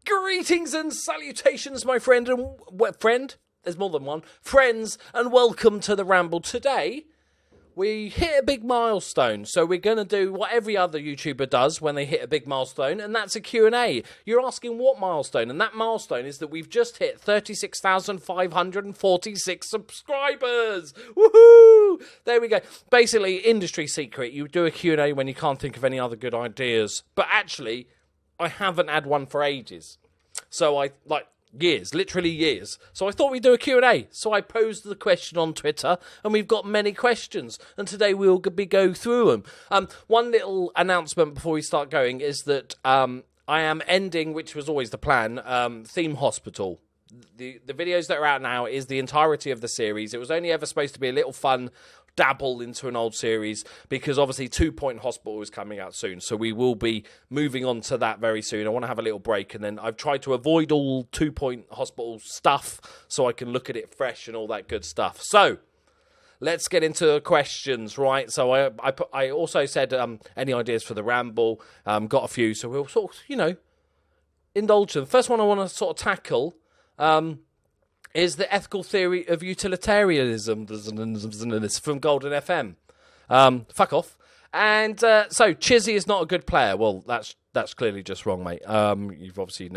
Greetings and salutations, my friend and friend. There's more than one. Friends, and welcome to the Ramble. Today, we hit a big milestone. So we're going to do what every other YouTuber does when they hit a big milestone, and that's a Q&A. You're asking what milestone? And that milestone is that we've just hit 36,546 subscribers. Woohoo! There we go. Basically, industry secret. You do a Q&A when you can't think of any other good ideas. But actually, I haven't had one for ages. So literally years. So I thought we'd do a Q&A. So I posed the question on Twitter, and we've got many questions. And today we'll go through them. One little announcement before we start going is that I am ending, which was always the plan, Theme Hospital. The videos that are out now is the entirety of the series. It was only ever supposed to be a little fun dabble into an old series because obviously 2 Point Hospital is coming out soon, so we will be moving on to that very soon. I want to have a little break, and then I've tried to avoid all 2 Point Hospital stuff so I can look at it fresh and all that good stuff. So let's get into the questions, right? So I also said any ideas for the Ramble, got a few, so we'll sort of, indulge them. First one I want to sort of tackle is the ethical theory of utilitarianism from Golden FM. Fuck off. And so Chizzy is not a good player. Well, that's clearly just wrong, mate. You've obviously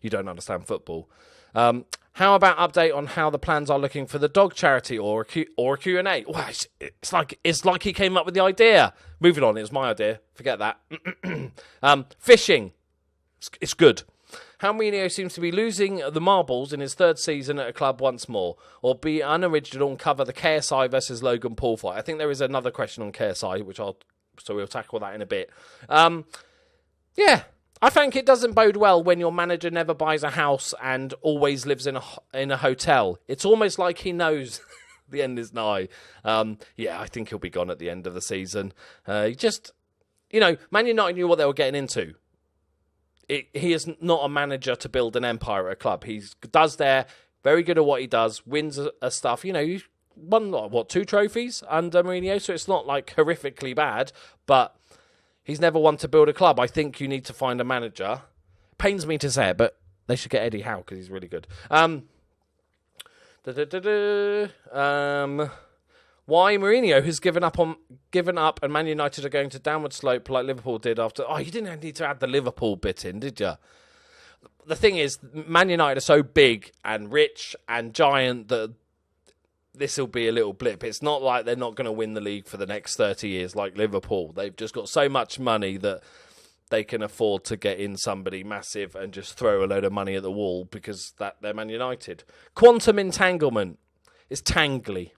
you don't understand football. How about update on how the plans are looking for the dog charity or a Q&A? Well, it's like he came up with the idea. Moving on, it was my idea. Forget that. Fishing. It's good. How Mourinho seems to be losing the marbles in his third season at a club once more, or be unoriginal and cover the KSI versus Logan Paul fight. I think there is another question on KSI, so we'll tackle that in a bit. Yeah, I think it doesn't bode well when your manager never buys a house and always lives in a hotel. It's almost like he knows the end is nigh. Yeah, I think he'll be gone at the end of the season. Man United knew what they were getting into. He is not a manager to build an empire at a club. He does there, very good at what he does, wins stuff. He won, 2 trophies under Mourinho, so it's not like horrifically bad, but he's never one to build a club. I think you need to find a manager. Pains me to say it, but they should get Eddie Howe because he's really good. Why Mourinho has given up and Man United are going to downward slope like Liverpool did after... Oh, you didn't need to add the Liverpool bit in, did you? The thing is, Man United are so big and rich and giant that this will be a little blip. It's not like they're not going to win the league for the next 30 years like Liverpool. They've just got so much money that they can afford to get in somebody massive and just throw a load of money at the wall because they're Man United. Quantum entanglement is tangly.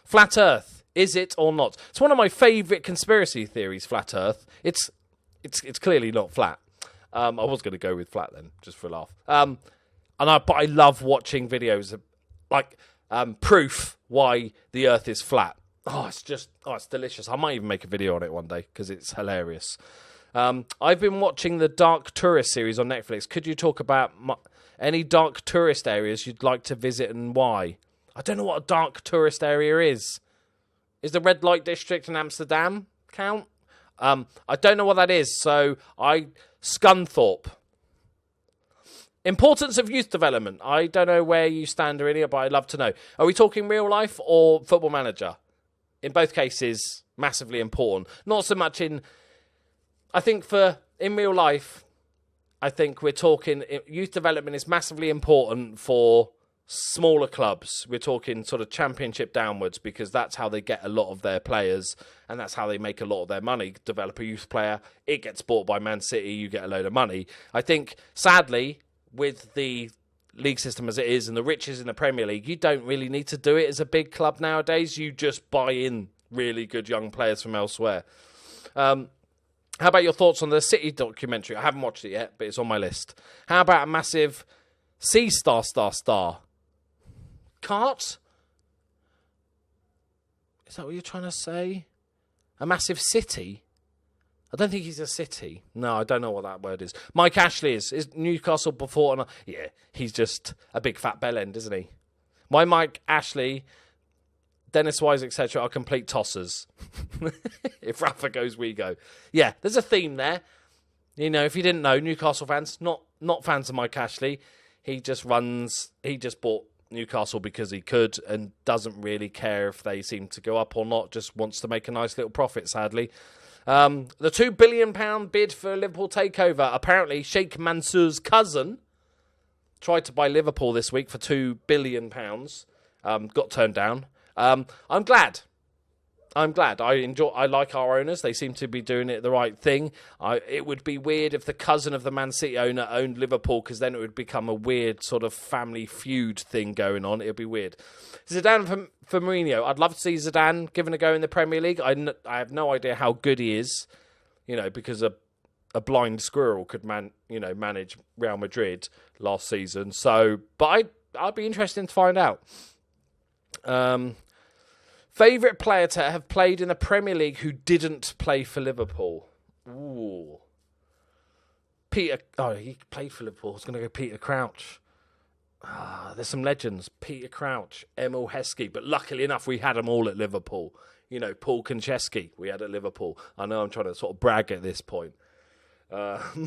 Flat Earth, is it or not? It's one of my favourite conspiracy theories, Flat Earth. It's clearly not flat. I was going to go with flat then, just for a laugh. But I love watching videos of, proof why the Earth is flat. It's delicious. I might even make a video on it one day because it's hilarious. I've been watching the Dark Tourist series on Netflix. Could you talk about any dark tourist areas you'd like to visit and why? I don't know what a dark tourist area is. Is the red light district in Amsterdam count? I don't know what that is, so Scunthorpe. Importance of youth development. I don't know where you stand or any, but I'd love to know. Are we talking real life or Football Manager? In both cases, massively important. Not so much in real life, I think we're talking youth development is massively important for smaller clubs. We're talking sort of championship downwards because that's how they get a lot of their players and that's how they make a lot of their money. Develop a youth player, it gets bought by Man City, you get a load of money. I think, sadly, with the league system as it is and the riches in the Premier League, you don't really need to do it as a big club nowadays. You just buy in really good young players from elsewhere. How about your thoughts on the City documentary? I haven't watched it yet, but it's on my list. How about a massive C****** cart? Is that what you're trying to say? A massive city? I don't think he's a city. No, I don't know what that word is. Mike Ashley is Newcastle before. Yeah, he's just a big fat bellend, isn't he? My Mike Ashley, Dennis Wise, etc. are complete tossers. If Rafa goes, we go. Yeah, there's a theme there. If you didn't know, Newcastle fans, not not fans of Mike Ashley. He just bought Newcastle because he could and doesn't really care if they seem to go up or not, just wants to make a nice little profit, sadly. The £2 billion bid for Liverpool takeover. Apparently, Sheikh Mansour's cousin tried to buy Liverpool this week for £2 billion. Got turned down. I'm glad. I like our owners. They seem to be doing it the right thing. It would be weird if the cousin of the Man City owner owned Liverpool, because then it would become a weird sort of family feud thing going on. It would be weird. Zidane for Mourinho. I'd love to see Zidane given a go in the Premier League. I have no idea how good he is, because a blind squirrel could manage Real Madrid last season. So, but I'd be interested to find out. Favourite player to have played in the Premier League who didn't play for Liverpool? Ooh. Peter. Oh, he played for Liverpool. I was going to go Peter Crouch. There's some legends. Peter Crouch, Emil Heskey. But luckily enough, we had them all at Liverpool. Paul Konchesky we had at Liverpool. I know I'm trying to sort of brag at this point. There's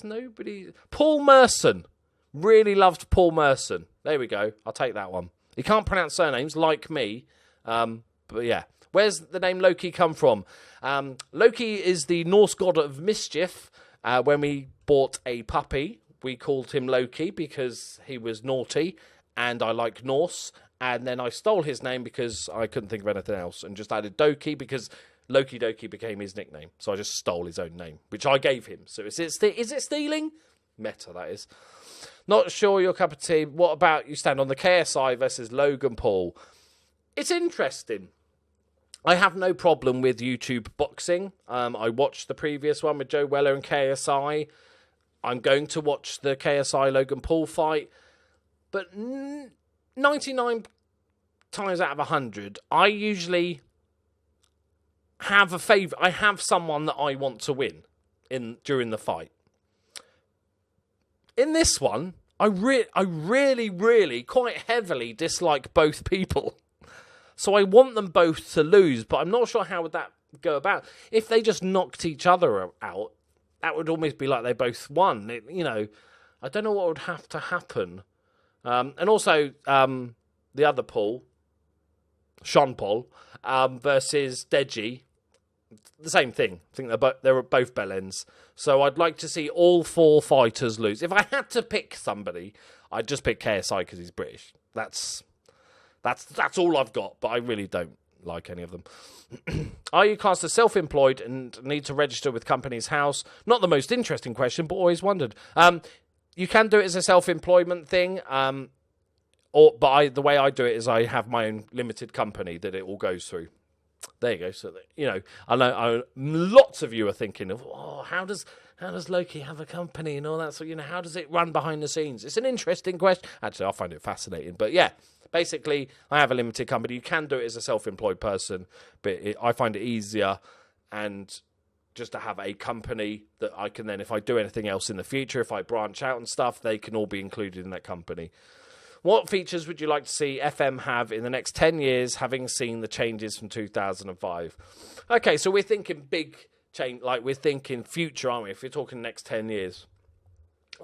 nobody. Paul Merson. Really loved Paul Merson. There we go. I'll take that one. He can't pronounce surnames like me, but yeah. Where's the name Loki come from? Loki is the Norse god of mischief. When we bought a puppy, we called him Loki because he was naughty, and I like Norse. And then I stole his name because I couldn't think of anything else, and just added Doki because Loki Doki became his nickname. So I just stole his own name, which I gave him. So is it stealing? Meta, that is. Not sure your cup of tea. What about you stand on the KSI versus Logan Paul? It's interesting. I have no problem with YouTube boxing. I watched the previous one with Joe Weller and KSI. I'm going to watch the KSI Logan Paul fight. But 99 times out of 100, I usually have a favourite. I have someone that I want to win during the fight. In this one, I really, really quite heavily dislike both people. So I want them both to lose, but I'm not sure how would that go about. If they just knocked each other out, that would almost be like they both won. I don't know what would have to happen. And also, the other Paul, Sean Paul, versus Deji, the same thing. I think they're both bellends. So I'd like to see all four fighters lose. If I had to pick somebody, I'd just pick KSI because he's British. That's all I've got, but I really don't like any of them. Are you classed as self-employed and need to register with Companies House? Not the most interesting question, but always wondered. You can do it as a self-employment thing, the way I do it is I have my own limited company that it all goes through. There you go. So I know lots of you are thinking of, how does Loki have a company and all that? So how does it run behind the scenes? It's an interesting question. Actually, I find it fascinating. But yeah, basically, I have a limited company. You can do it as a self-employed person, but I find it easier and just to have a company that I can then, if I do anything else in the future, if I branch out and stuff, they can all be included in that company. What features would you like to see FM have in the next 10 years, having seen the changes from 2005? Okay, so we're thinking big change, like we're thinking future, aren't we? If we're talking next 10 years.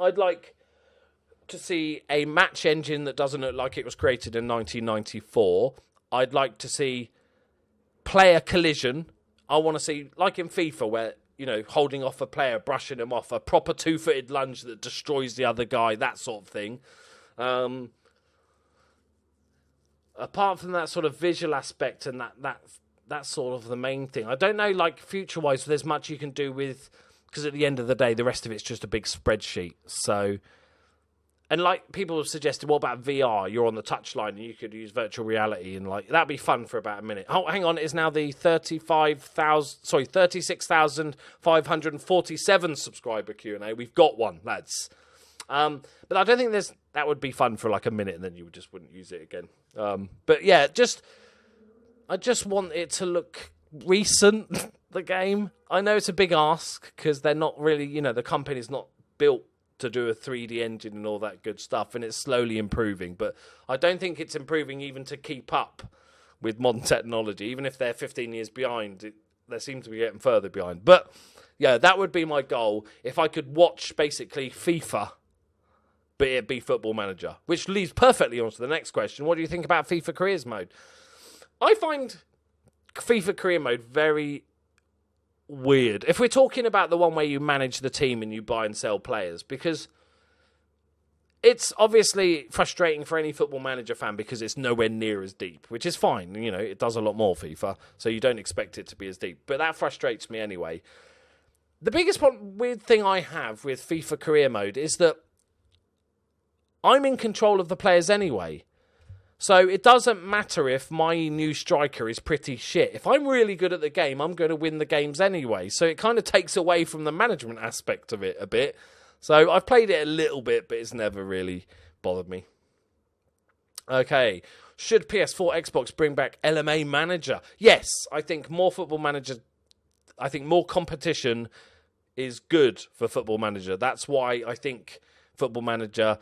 I'd like to see a match engine that doesn't look like it was created in 1994. I'd like to see player collision. I want to see, like in FIFA, where, holding off a player, brushing him off, a proper two-footed lunge that destroys the other guy, that sort of thing. Apart from that sort of visual aspect and that's sort of the main thing. I don't know, like, future-wise, if there's much you can do with... Because at the end of the day, the rest of it's just a big spreadsheet. So... And, like, people have suggested, what about VR? You're on the touchline and you could use virtual reality and, like, that'd be fun for about a minute. Oh, hang on. It is now the 36,547 subscriber Q&A. We've got one, lads. But I don't think that would be fun for like a minute and then you just wouldn't use it again. But yeah, I just want it to look recent, the game. I know it's a big ask because they're not really, the company's not built to do a 3D engine and all that good stuff, and it's slowly improving. But I don't think it's improving even to keep up with modern technology. Even if they're 15 years behind, they seem to be getting further behind. But Yeah, that would be my goal. If I could watch basically FIFA, but it'd be Football Manager. Which leads perfectly on to the next question. What do you think about FIFA Careers Mode? I find FIFA Career Mode very weird. If we're talking about the one where you manage the team and you buy and sell players, because it's obviously frustrating for any Football Manager fan because it's nowhere near as deep, which is fine. You know, it does a lot more FIFA, so you don't expect it to be as deep. But that frustrates me anyway. The biggest weird thing I have with FIFA Career Mode is that I'm in control of the players anyway. So it doesn't matter if my new striker is pretty shit. If I'm really good at the game, I'm going to win the games anyway. So it kind of takes away from the management aspect of it a bit. So I've played it a little bit, but it's never really bothered me. Okay. Should PS4, Xbox bring back LMA Manager? Yes. I think more Football Manager... I think more competition is good for Football Manager. That's why I think Football Manager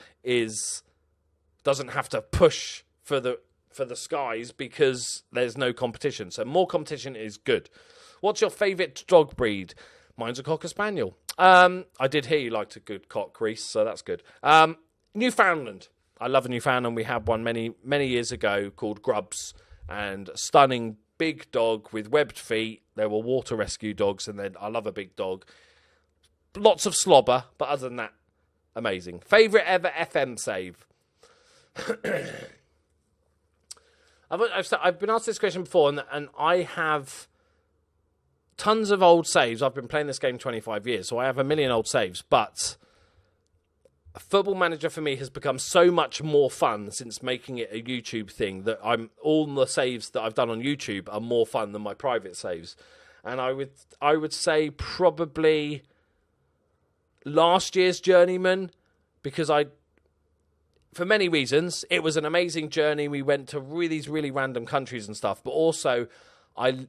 doesn't have to push for the skies because there's no competition. So more competition is good. What's your favourite dog breed? Mine's a Cocker Spaniel. I did hear you liked a good cock, Reese, so that's good. Newfoundland. I love a Newfoundland. We had one many, many years ago called Grubs, and a stunning big dog with webbed feet. There were water rescue dogs, and then I love a big dog. Lots of slobber, but other than that, amazing. Favourite ever FM save? I've been asked this question before, and I have tons of old saves. I've been playing this game 25 years, so I have a million old saves. But Football Manager for me has become so much more fun since making it a YouTube thing that all the saves that I've done on YouTube are more fun than my private saves. And I would say probably last year's Journeyman, because for many reasons, it was an amazing journey. We went to these really random countries and stuff, but also when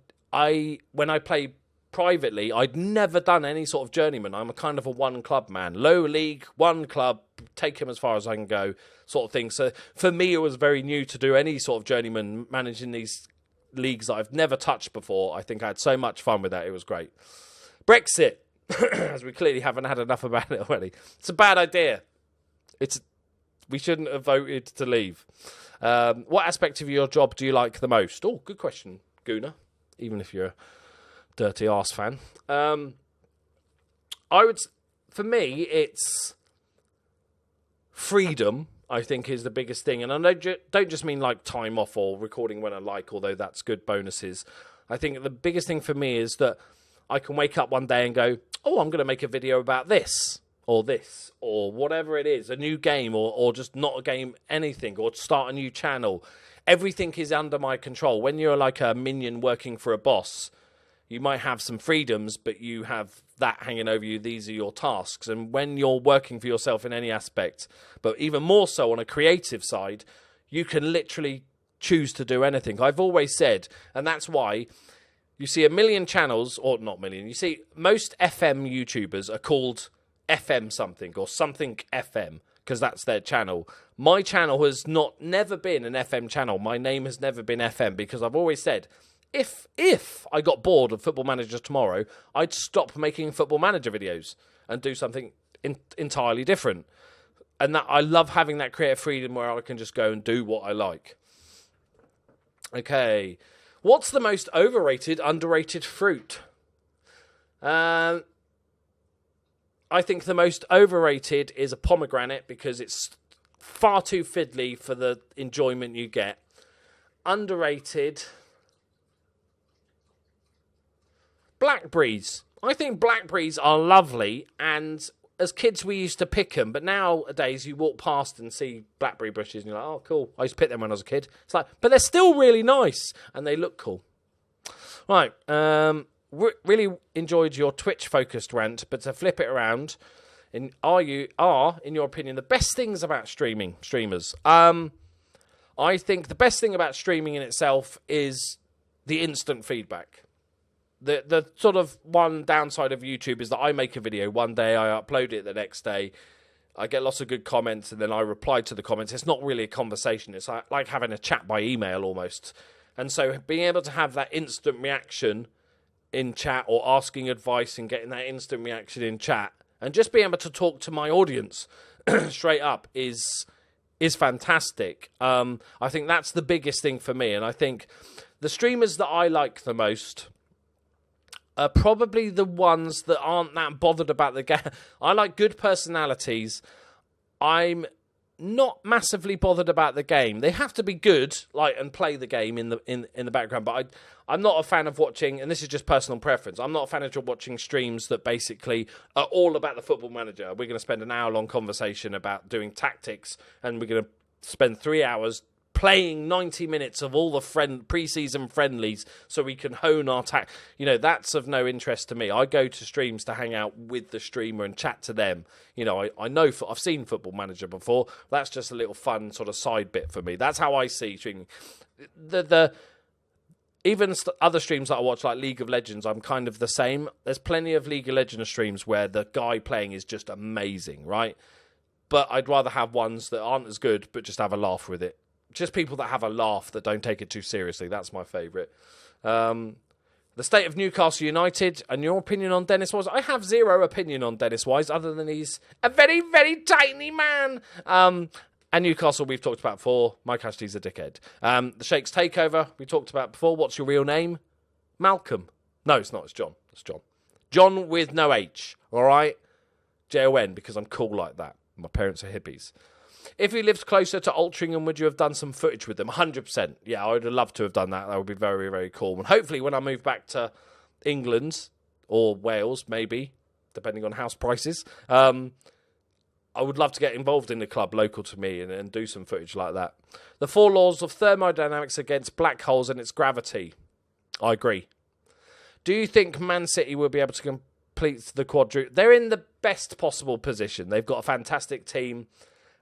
I play privately, I'd never done any sort of Journeyman. I'm a kind of a one club man. Low league, one club, take him as far as I can go, sort of thing. So for me, it was very new to do any sort of Journeyman, managing these leagues that I've never touched before. I think I had so much fun with that. It was great. Brexit, as we clearly haven't had enough about it already. It's a bad idea. We shouldn't have voted to leave. What aspect of your job do you like the most? Oh, good question, Gooner, even if you're a dirty arse fan. For me, it's freedom, I think, is the biggest thing. And I don't just mean like time off or recording when I like, although that's good bonuses. I think the biggest thing for me is that I can wake up one day and go, oh, I'm going to make a video about this, or whatever it is, a new game, or just not a game, anything, or start a new channel. Everything is under my control. When you're like a minion working for a boss, you might have some freedoms, but you have that hanging over you. These are your tasks. And when you're working for yourself in any aspect, but even more so on a creative side, you can literally choose to do anything. I've always said, and that's why you see a million channels, or not million, you see most FM YouTubers are called FM something or something FM, because that's their channel. My channel has never been an FM channel. My name has never been FM, because I've always said, if I got bored of Football Manager tomorrow, I'd stop making Football Manager videos and do something entirely different. And that I love having that creative freedom where I can just go and do what I like. Okay. What's the most overrated, underrated fruit? I think the most overrated is a pomegranate, because it's far too fiddly for the enjoyment you get. Underrated, blackberries. I think blackberries are lovely, and as kids we used to pick them, but nowadays you walk past and see blackberry bushes and you're like, oh, cool. I used to pick them when I was a kid. It's like, but they're still really nice and they look cool. Right, really enjoyed your Twitch-focused rant, but to flip it around, in your opinion, the best things about streamers? I think the best thing about streaming in itself is the instant feedback. The sort of one downside of YouTube is that I make a video one day, I upload it the next day, I get lots of good comments, and then I reply to the comments. It's not really a conversation. It's like having a chat by email almost. And so being able to have that instant reaction in chat or asking advice and getting that instant reaction in chat and just being able to talk to my audience straight up is fantastic. I think that's the biggest thing for me. And I think the streamers that I like the most are probably the ones that aren't that bothered about the game. I like good personalities. I'm not massively bothered about the game. They have to be good, and play the game in the background. But I'm not a fan of watching, and this is just personal preference. I'm not a fan of watching streams that basically are all about the Football Manager. We're going to spend an hour-long conversation about doing tactics, and we're going to spend 3 hours playing 90 minutes of all the pre-season friendlies so we can hone our that's of no interest to me. I go to streams to hang out with the streamer and chat to them. I know I've seen Football Manager before. That's just a little fun sort of side bit for me. That's how I see streaming. Even other streams that I watch, like League of Legends, I'm kind of the same. There's plenty of League of Legends streams where the guy playing is just amazing, right? But I'd rather have ones that aren't as good, but just have a laugh with it. Just people that have a laugh, that don't take it too seriously. That's my favourite. The state of Newcastle United, and your opinion on Dennis Wise? I have zero opinion on Dennis Wise, other than he's a very, very tiny man. And Newcastle, we've talked about before. Mike Ashley's a dickhead. The Sheikh's Takeover, we talked about before. What's your real name? Malcolm. No, it's not. It's John. It's John. John with no H. All right? Jon, because I'm cool like that. My parents are hippies. If you lived closer to Altrincham, would you have done some footage with them? 100%. Yeah, I would have loved to have done that. That would be very, very cool. And hopefully when I move back to England or Wales, maybe, depending on house prices, I would love to get involved in the club local to me and do some footage like that. The 4 laws of thermodynamics against black holes and its gravity. I agree. Do you think Man City will be able to complete the quadruple? They're in the best possible position. They've got a fantastic team.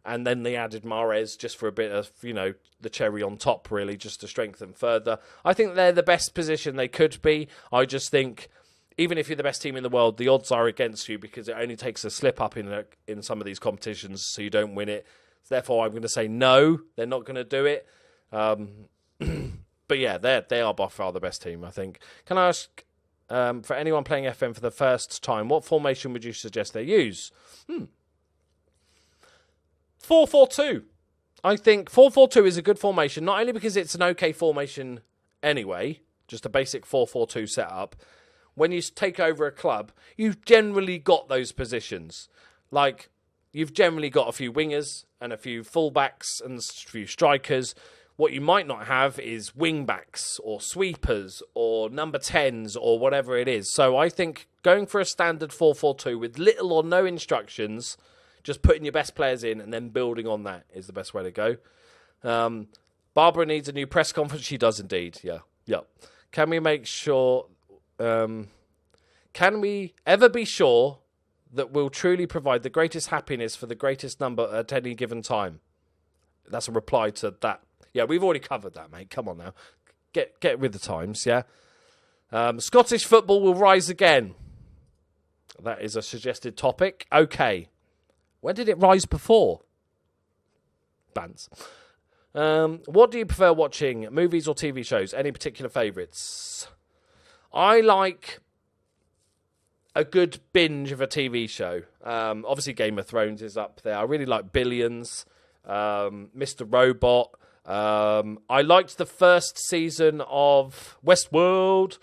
And then they added Mahrez just for a bit of, the cherry on top, really, just to strengthen further. I think they're the best position they could be. I just think, even if you're the best team in the world, the odds are against you because it only takes a slip up in some of these competitions so you don't win it. Therefore, I'm going to say no, they're not going to do it. But yeah, they are by far the best team, I think. Can I ask, for anyone playing FM for the first time, what formation would you suggest they use? 4-4-2. I think 4-4-2 is a good formation, not only because it's an okay formation anyway, just a basic 4-4-2 setup. When you take over a club, you've generally got those positions. Like, you've generally got a few wingers and a few fullbacks and a few strikers. What you might not have is wing-backs or sweepers or number 10s or whatever it is. So I think going for a standard 4-4-2 with little or no instructions, just putting your best players in and then building on that is the best way to go. Barbara needs a new press conference. She does indeed. Yeah. Can we make sure... can we ever be sure that we'll truly provide the greatest happiness for the greatest number at any given time? That's a reply to that. Yeah, we've already covered that, mate. Come on now. Get with the times, yeah? Scottish football will rise again. That is a suggested topic. Okay. When did it rise before? Bands. What do you prefer watching? Movies or TV shows? Any particular favourites? I like a good binge of a TV show. Obviously, Game of Thrones is up there. I really like Billions, Mr. Robot. I liked the first season of Westworld.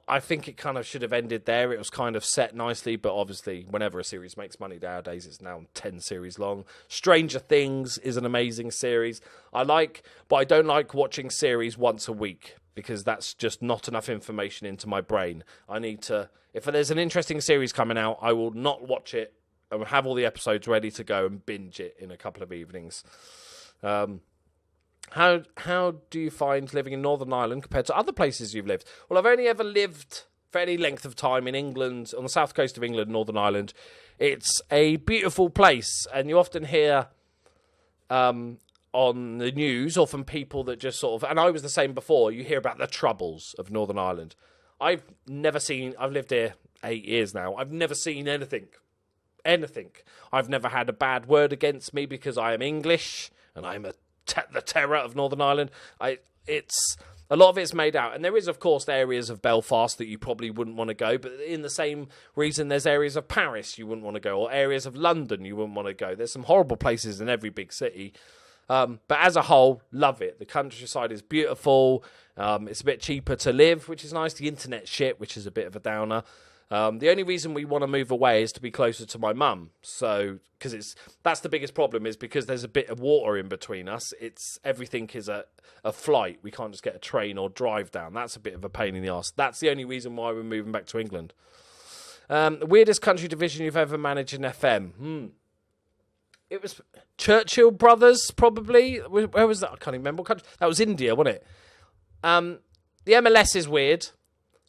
I think it kind of should have ended there. It was kind of set nicely, but obviously, whenever a series makes money nowadays, it's now 10 series long. Stranger Things is an amazing series. But I don't like watching series once a week because that's just not enough information into my brain. I need to, if there's an interesting series coming out, I will not watch it and have all the episodes ready to go and binge it in a couple of evenings. How do you find living in Northern Ireland compared to other places you've lived? Well, I've only ever lived for any length of time in England, on the south coast of England, Northern Ireland. It's a beautiful place, and you often hear on the news or from people that just sort of, and I was the same before, you hear about the troubles of Northern Ireland. I've lived here 8 years now. I've never seen anything. I've never had a bad word against me because I am English and I'm the terror of Northern Ireland. A lot of it's made out. And there is, of course, areas of Belfast that you probably wouldn't want to go. But in the same reason, there's areas of Paris you wouldn't want to go. Or areas of London you wouldn't want to go. There's some horrible places in every big city. But as a whole, love it. The countryside is beautiful. It's a bit cheaper to live, which is nice. The internet shit, which is a bit of a downer. The only reason we want to move away is to be closer to my mum. So, because that's the biggest problem, is because there's a bit of water in between us. Everything is a flight. We can't just get a train or drive down. That's a bit of a pain in the arse. That's the only reason why we're moving back to England. Weirdest country division you've ever managed in FM? It was Churchill Brothers, probably. Where was that? I can't even remember what country. That was India, wasn't it? The MLS is weird,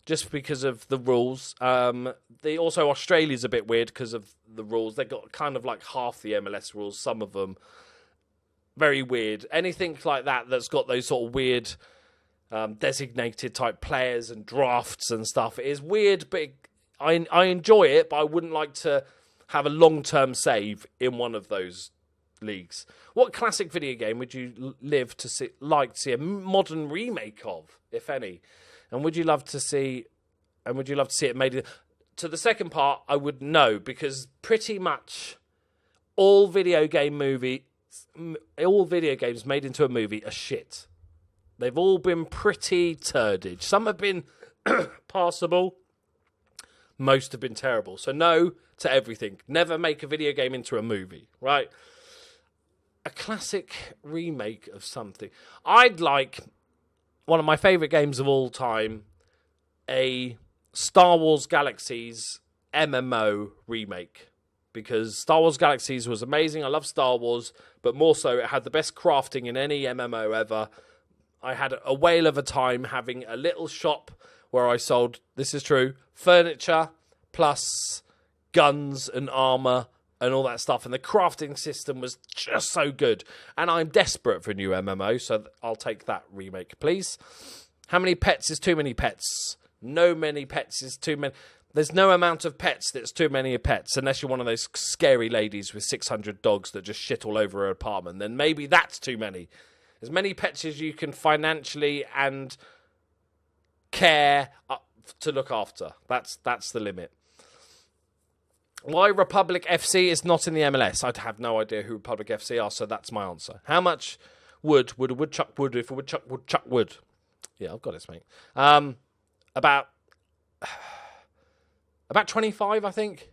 just because of the rules. Also, Australia's a bit weird because of the rules. They got kind of like half the MLS rules, some of them. Very weird. Anything like that that's got those sort of weird designated type players and drafts and stuff. It is weird, but I enjoy it, but I wouldn't like to have a long-term save in one of those leagues. What classic video game would you like to see a modern remake of, if any? And would you love to see it made? To the second part, I would know, because pretty much all video games made into a movie are shit. They've all been pretty turdage. Some have been passable. Most have been terrible. So no to everything. Never make a video game into a movie, right? A classic remake of something. I'd like one of my favourite games of all time, a Star Wars Galaxies MMO remake. Because Star Wars Galaxies was amazing. I love Star Wars, but more so it had the best crafting in any MMO ever. I had a whale of a time having a little shop where I sold, this is true, furniture plus guns and armour and all that stuff. And the crafting system was just so good. And I'm desperate for a new MMO, so I'll take that remake, please. How many pets is too many pets? No many pets is too many. There's no amount of pets that's too many pets, unless you're one of those scary ladies with 600 dogs that just shit all over her apartment. Then maybe that's too many. As many pets as you can financially and care to look after. That's the limit. Why Republic FC is not in the MLS? I'd have no idea who Republic FC are, so that's my answer. How much would a woodchuck wood if a woodchuck would chuck wood? Yeah, I've got this, mate. About 25, I think.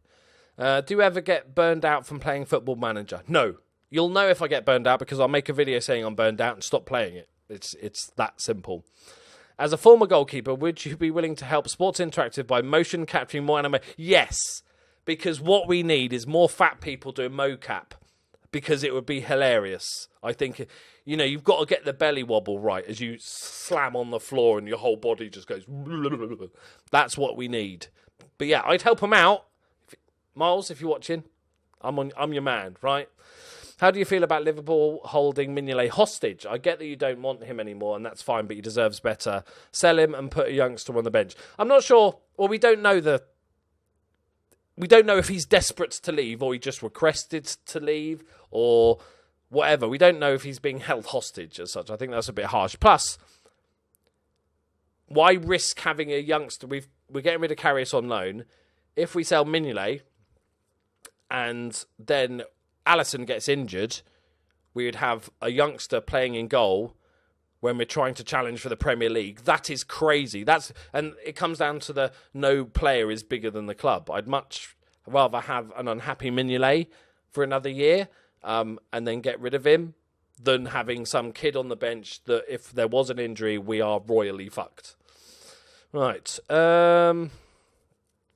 Do you ever get burned out from playing Football Manager? No. You'll know if I get burned out because I'll make a video saying I'm burned out and stop playing it. It's that simple. As a former goalkeeper, would you be willing to help Sports Interactive by motion capturing more anime? Yes, because what we need is more fat people doing mocap, because it would be hilarious. I think, you've got to get the belly wobble right as you slam on the floor and your whole body just goes. That's what we need. But yeah, I'd help them out. Miles, if you're watching, I'm your man, right? How do you feel about Liverpool holding Mignolet hostage? I get that you don't want him anymore, and that's fine, but he deserves better. Sell him and put a youngster on the bench. I'm not sure. Well, we don't know if he's desperate to leave or he just requested to leave or whatever. We don't know if he's being held hostage as such. I think that's a bit harsh. Plus, why risk having a youngster? We're getting rid of Karius on loan. If we sell Mignolet and then Alisson gets injured, we would have a youngster playing in goal when we're trying to challenge for the Premier League. That is crazy. And it comes down to the no player is bigger than the club. I'd much rather have an unhappy Mignolet for another year and then get rid of him than having some kid on the bench that if there was an injury, we are royally fucked. Right.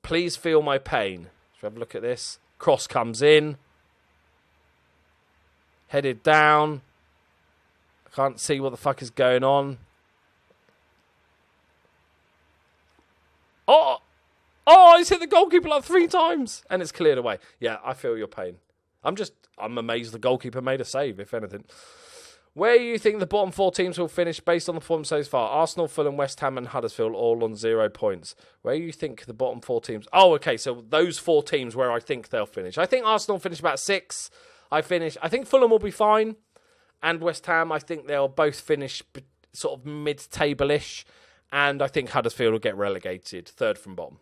Please feel my pain. Should we have a look at this? Cross comes in. Headed down. I can't see what the fuck is going on. Oh, he's hit the goalkeeper like 3 times. And it's cleared away. Yeah, I feel your pain. I'm amazed the goalkeeper made a save, if anything. Where do you think the bottom 4 teams will finish based on the form so far? Arsenal, Fulham, West Ham and Huddersfield all on 0 points. Where do you think the bottom 4 teams... Oh, okay, so those 4 teams where I think they'll finish. I think Arsenal finish about 6. I think Fulham will be fine. And West Ham, I think they'll both finish sort of mid-table-ish, and I think Huddersfield will get relegated, third from bottom.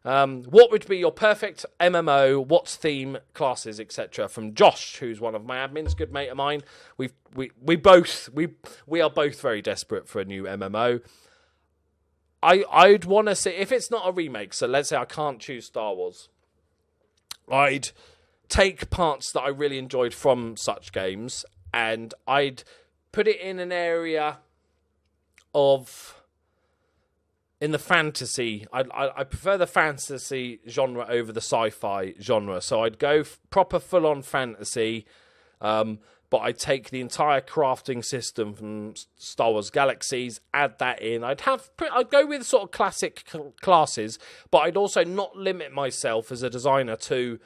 What would be your perfect MMO? What's theme, classes, etc.? From Josh, who's one of my admins, good mate of mine. We are both very desperate for a new MMO. I'd want to see, if it's not a remake, so let's say I can't choose Star Wars, I'd take parts that I really enjoyed from such games and I'd put it in an area in the fantasy. I prefer the fantasy genre over the sci-fi genre, so I'd go proper full-on fantasy, but I'd take the entire crafting system from Star Wars Galaxies, add that in. I'd go with sort of classic classes, but I'd also not limit myself as a designer to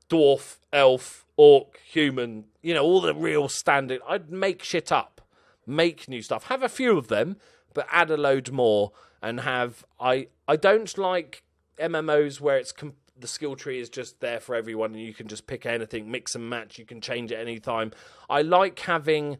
dwarf, elf, orc, human, all the real standard. I'd make shit up, make new stuff, have a few of them, but add a load more, and have... I don't like MMOs where it's the skill tree is just there for everyone and you can just pick anything, mix and match, you can change it any time. I like having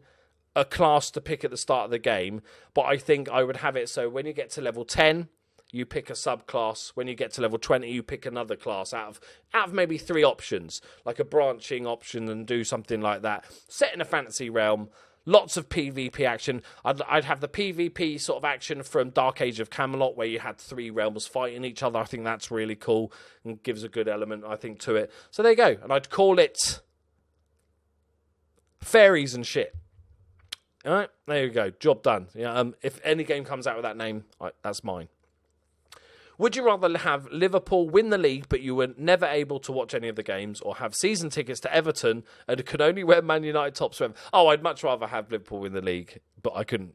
a class to pick at the start of the game, but I think I would have it so when you get to level 10, you pick a subclass. When you get to level 20, you pick another class out of maybe 3 options, like a branching option, and do something like that. Set in a fantasy realm, lots of PvP action. I'd have the PvP sort of action from Dark Age of Camelot, where you had 3 realms fighting each other. I think that's really cool and gives a good element, I think, to it. So there you go. And I'd call it Fairies and Shit. All right, there you go. Job done. Yeah. If any game comes out with that name, that's mine. Would you rather have Liverpool win the league, but you were never able to watch any of the games, or have season tickets to Everton and could only wear Man United tops forever? Oh, I'd much rather have Liverpool win the league, but I couldn't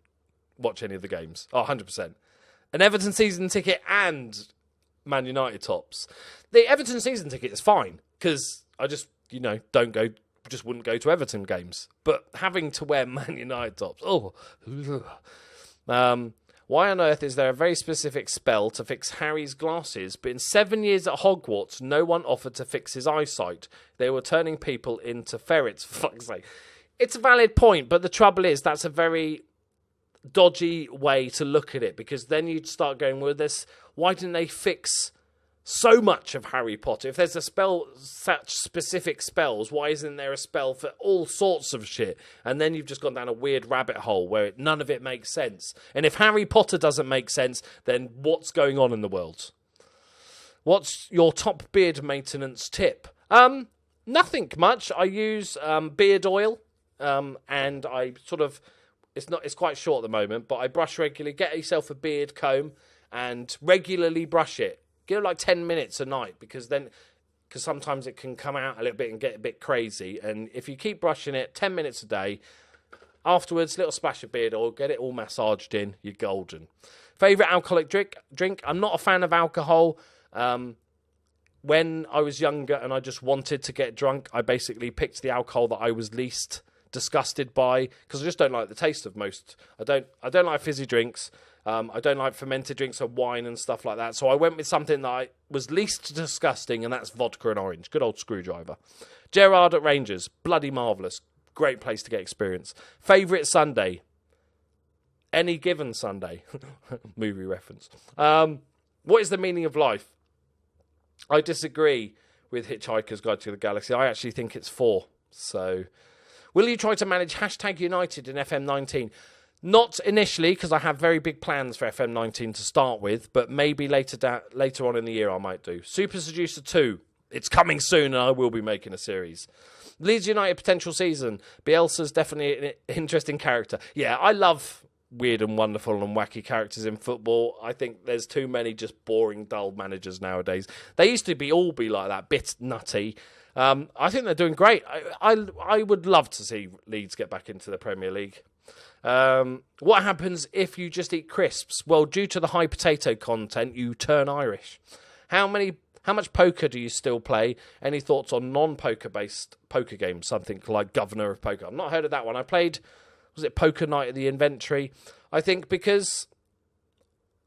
watch any of the games. Oh, 100%. An Everton season ticket and Man United tops. The Everton season ticket is fine, because I just, just wouldn't go to Everton games. But having to wear Man United tops, why on earth is there a very specific spell to fix Harry's glasses, but in 7 years at Hogwarts, no one offered to fix his eyesight? They were turning people into ferrets, for fuck's sake. It's a valid point, but the trouble is that's a very dodgy way to look at it, because then you'd start going, well, why didn't they fix so much of Harry Potter? If there's a spell, such specific spells, why isn't there a spell for all sorts of shit? And then you've just gone down a weird rabbit hole where none of it makes sense. And if Harry Potter doesn't make sense, then what's going on in the world? What's your top beard maintenance tip? Nothing much. I use beard oil, and I sort of... It's quite short at the moment, but I brush regularly. Get yourself a beard comb and regularly brush it. Give it like 10 minutes a night, because sometimes it can come out a little bit and get a bit crazy. And if you keep brushing it 10 minutes a day, afterwards, little splash of beard oil, get it all massaged in, you're golden. Favourite alcoholic drink? I'm not a fan of alcohol. When I was younger and I just wanted to get drunk, I basically picked the alcohol that I was least disgusted by, because I just don't like the taste of most. I don't like fizzy drinks. I don't like fermented drinks or wine and stuff like that. So I went with something that was least disgusting, and that's vodka and orange. Good old Screwdriver. Gerrard at Rangers. Bloody marvellous. Great place to get experience. Favourite Sunday? Any given Sunday. Movie reference. What is the meaning of life? I disagree with Hitchhiker's Guide to the Galaxy. I actually think it's 4. So, will you try to manage #United in FM19? Not initially, because I have very big plans for FM19 to start with, but maybe later on in the year I might do. Super Seducer 2. It's coming soon, and I will be making a series. Leeds United potential season. Bielsa's definitely an interesting character. Yeah, I love weird and wonderful and wacky characters in football. I think there's too many just boring, dull managers nowadays. They used to all be like that, bit nutty. I think they're doing great. I would love to see Leeds get back into the Premier League. What happens if you just eat crisps? Well, due to the high potato content, you turn Irish. How much poker do you still play? Any thoughts on non-poker based poker games? Something like Governor of Poker. I've not heard of that one. I played, was it Poker Night at the Inventory? I think because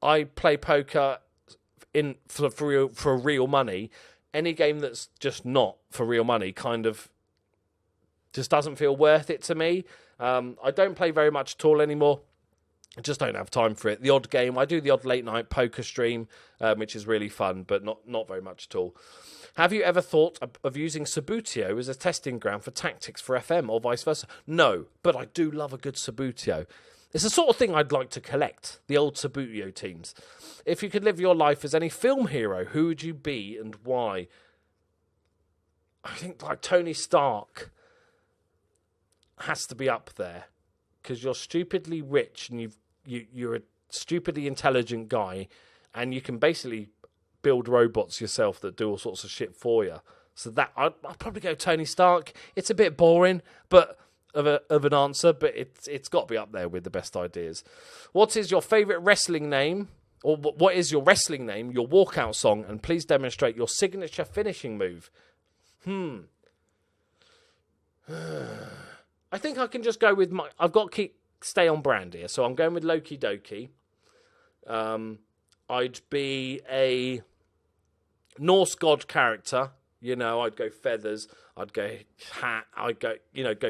I play poker for real money, any game that's just not for real money kind of Just doesn't feel worth it to me. I don't play very much at all anymore. I just don't have time for it. The odd game, I do the odd late night poker stream, which is really fun, but not very much at all. Have you ever thought of using Subbuteo as a testing ground for tactics for FM or vice versa? No, but I do love a good Subbuteo. It's the sort of thing I'd like to collect, the old Subbuteo teams. If you could live your life as any film hero, who would you be and why? I think like Tony Stark has to be up there because you're stupidly rich and you're a stupidly intelligent guy and you can basically build robots yourself that do all sorts of shit for you. So that I'd probably go Tony Stark. It's a bit boring, but of an answer, but it's got to be up there with the best ideas. What is your favourite wrestling name? Or what is your wrestling name, your walkout song, and please demonstrate your signature finishing move? I think I can just go with I've got to stay on brand here, so I'm going with Loki Doki. I'd be a Norse god character. You know, I'd go feathers. I'd go hat. I'd go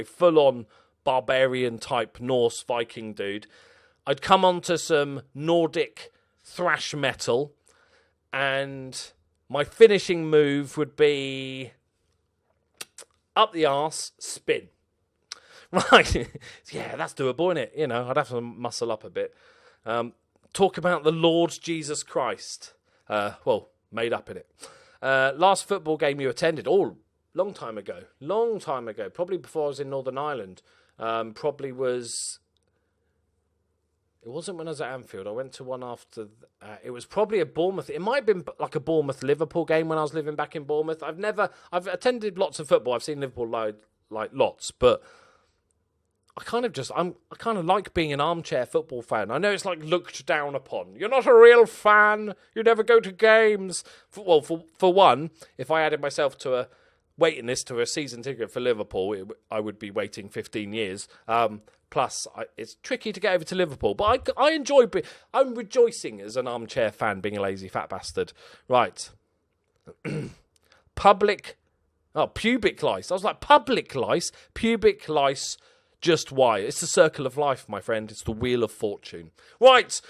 full on barbarian type Norse Viking dude. I'd come onto some Nordic thrash metal, and my finishing move would be up the arse, spin. Right, yeah, that's doable, innit? You know, I'd have to muscle up a bit. Talk about the Lord Jesus Christ. Made up in it. Last football game you attended? Oh, long time ago. Probably before I was in Northern Ireland. It wasn't when I was at Anfield. I went to one after. It was probably a Bournemouth. It might have been like a Bournemouth-Liverpool game when I was living back in Bournemouth. I've attended lots of football. I've seen Liverpool lots, but I kind of like being an armchair football fan. I know it's like looked down upon. You're not a real fan. You never go to games. For one, if I added myself to a waiting list to a season ticket for Liverpool, I would be waiting 15 years. Plus, it's tricky to get over to Liverpool. But I enjoy. I'm rejoicing as an armchair fan, being a lazy fat bastard. Right. Pubic lice. I was like, public lice? Pubic lice. Just why? It's the circle of life, my friend. It's the wheel of fortune. Right.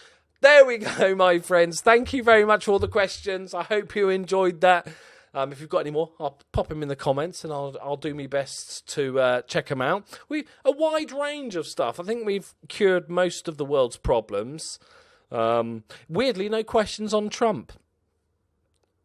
There we go, my friends. Thank you very much for all the questions. I hope you enjoyed that. If you've got any more, I'll pop them in the comments and I'll do my best to check them out. A wide range of stuff. I think we've cured most of the world's problems. Weirdly, no questions on Trump.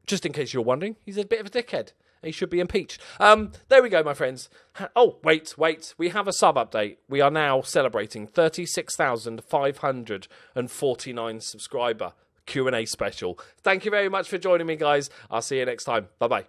Just in case you're wondering, he's a bit of a dickhead. He should be impeached. There we go, my friends. Oh, wait. We have a sub update. We are now celebrating 36,549 subscriber QnA special. Thank you very much for joining me, guys. I'll see you next time. Bye-bye.